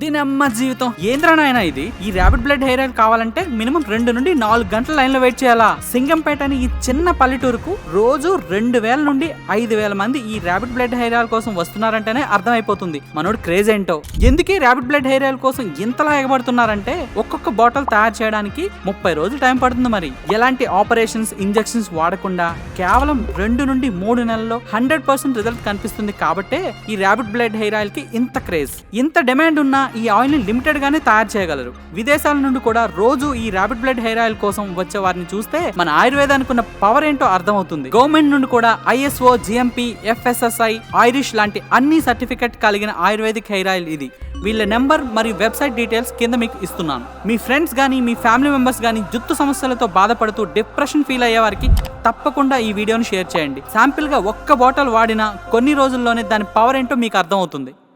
దీనమ్మ జీవితం ఏంద్రా నాయనా ఇది. ఈ ర్యాపిడ్ బ్లడ్ హెయిర్ ఆయిల్ కావాలంటే మినిమం 2 నుండి 4 గంటల లైన్ లో వెయిట్ చేయాలా. సింగంపేట అని ఈ చిన్న పల్లెటూరుకు రోజు 2000 నుండి 5000 మంది ఈ ర్యాపిడ్ బ్లడ్ హెయిర్ ఆయిల్ కోసం వస్తున్నారంటేనే అర్థమైపోతుంది మనోడు క్రేజ్ ఏంటో. ఎందుకే ర్యాపిడ్ బ్లడ్ హెయిర్ ఆయిల్ కోసం ఇంతలా ఎగబడుతున్నారంటే ఒక్కొక్క బాటిల్ తయారు చేయడానికి 30 రోజులు టైం పడుతుంది. మరి ఎలాంటి ఆపరేషన్స్ ఇంజెక్షన్స్ వాడకుండా కేవలం 2 నుండి 3 నెలల్లో 100% రిజల్ట్ కనిపిస్తుంది. కాబట్టే ఈ ర్యాపిడ్ బ్లడ్ హెయిర్ ఆయిల్ కి ఇంత క్రేజ్, ఇంత డిమాండ్ ఉన్న ఈ ఆయిల్ ని లిమిటెడ్ గానే తయారు చేయగలరు. విదేశాల నుండి కూడా రోజు ఈ ర్యాపిడ్ బ్లడ్ హెయిర్ ఆయిల్ కోసం వచ్చే వారిని చూస్తే మన ఆయుర్వేదానికి ఉన్న పవర్ ఏంటో అర్థమవుతుంది. గవర్నమెంట్ నుండి కూడా ISO, GMP, FSSI, ఐరిష్ లాంటి అన్ని సర్టిఫికెట్ కలిగిన ఆయుర్వేదిక్ హెయిర్ ఆయిల్ ఇది. వీళ్ళ నెంబర్ మరియు వెబ్సైట్ డీటెయిల్స్ కింద మీకు ఇస్తున్నాను. మీ ఫ్రెండ్స్ గానీ మీ ఫ్యామిలీ మెంబర్స్ గానీ జుట్టు సమస్యలతో బాధపడుతూ డిప్రెషన్ ఫీల్ అయ్యే వారికి తప్పకుండా ఈ వీడియోని షేర్ చేయండి. శాంపిల్ గా ఒక్క బాటిల్ వాడినా కొన్ని రోజుల్లోనే దాని పవర్ ఏంటో మీకు అర్థమవుతుంది.